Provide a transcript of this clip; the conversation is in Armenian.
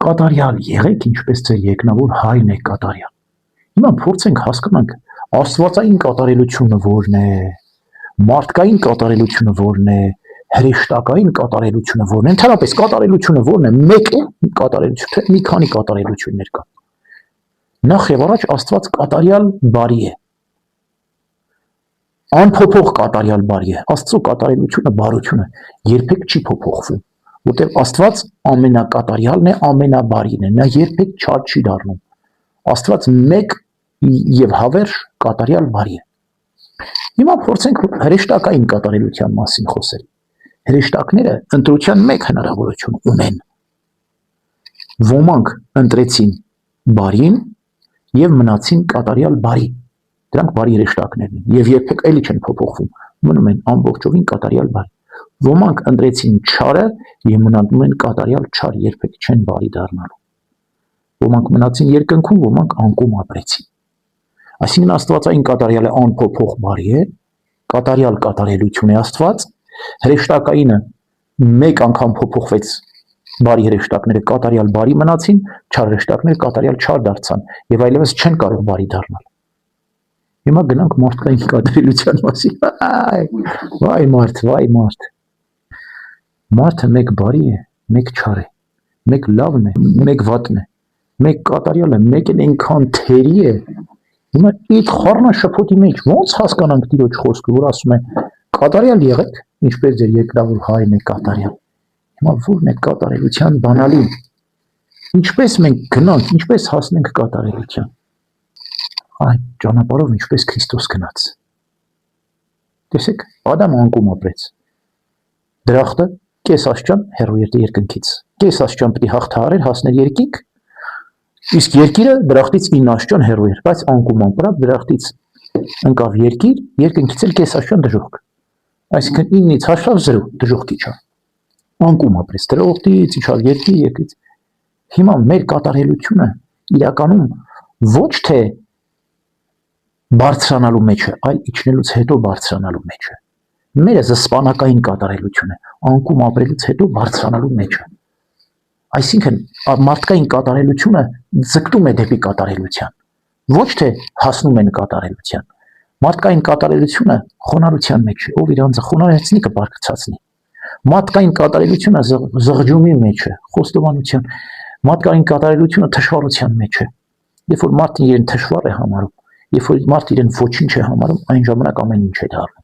կատարյալ եղեք, ինչպես ձեր երկնավոր հայրն է կատարյալ։ Հիմա փորձենք հասկանանք աստվածային կատարելությունը որն է, մարդկային կատարելությունը որն է, հրեշտակային կատարելությունը որն է, ընդհանրապես կատարելությունը որն է, մեկ է կատարելություն, թե մի քանի կատարելություններ կան։ Նախ եւ առաջ Աստված կատարյալ բարի է։ Անփոփոխ կատարյալ բարի է։ Աստծո կատարելությունը, բարությունը երբեք չի փոփոխվում, որտեղ Աստված ամենակատարյալն է, ամենաբարին է, նա երբեք չար չի դառնում։ Աստված մեկ եւ հավերժ կատարյալ բարի է։ Հիմա փորձենք հրեշտակային կատարելության մասին խոսել։ Հրեշտակները ընտրության մեկ հնարավորություն ունեն։ Ոմանք ընտրեցին բարին եւ մնացին կատարյալ բարի։ Դրանք բարի հրեշտակներն են եւ երբեք էլի չեն փոփոխվում, մնում են ամբողջովին կատարյալ բարի։ Ոմանք ընտրեցին չարը եւ մնում են կատարյալ չար, երբեք չեն բարի դառնալու։ Ոմանք մնացին երկնքում, ոմանք անկում ապրեցին։ Այսինքն աստվածային կատարյալը անփոփոխ բարի է, կատարյալ կատարելություն է Աստված, հրեշտակայինը մեկ անգամ փոփոխվեց, բարի հրեշտակները կատարյալ բարի մնացին, չար հրեշտակները կատարյալ չար դարձան եւ այլևս չեն կարող բարի դառնալ։ Հիմա գնանք մարդկային կատարելության մասին։ Վայ մարդ։ Մարդը մեկ բարի է, մեկ չար է, մեկ լավն է, մեկ վատն է, մեկ կատարյալ է, մեկն այնքան թերի է։ Հիմա այդ խառնաշփոթի մեջ ո՞նց հասկանանք Տիրոջ խոսքը, որ ասում է կատարյալ եղեք, ինչպես ձեր երկնավոր հայրն է կատարյալ։ Հիմա ո՞րն է կատարելության բանալին։ Ինչպես մենք գնանք, ինչպես հասնենք կատարելության։ Այդ ճանապարհով ինչպես Քրիստոս գնաց։ Տեսեք, Ադամը անկում ապրեց։ Դրախտը կես աշճան հեռու էր երկնքից։ Կես աշճան պետք է հաղթահարեր հասներ երկինք, իսկ երկիրը դրախտից 9 աշճան հեռու էր, բայց անկում ապրավ, դրախտից ընկավ երկիր, երկնքից էլ կես աշճան դժոխք։ Այսինքն 9-ից հաշվավ 0 դժոխք իջավ։ Անկում ապրեց, դրախտից իջավ երկիր, երկրից։ Հիմա մեր կատարելությունը իրականում ոչ թե բարձրանալու մեջ է, այլ իջնելուց հետո բարձրանալու մեջ է։ Մերը զսպանակային կատարելություն է, անկում ապրելուց հետո բարձրանալու մեջ է։ Այսինքն մարդկային կատարելությունը ձգտում է դեպի կատարելության, ոչ թե հասնում են կատարելության։ Մարդկային կատարելությունը խոնարհության մեջ է, ով իր անձը խոնարհեցնի կբարձրացնի։ Մարդկային կատարելությունը զղջումի մեջ է, խոստովանության։ Մարդկային կատարելությունը թշվառության մեջ է։ Երբ որ մարդն իրեն թշվառ է համարում, երբ որ մարդը իրեն ոչինչ է համարում, այն ժամանակ ամեն ինչ է դառնում։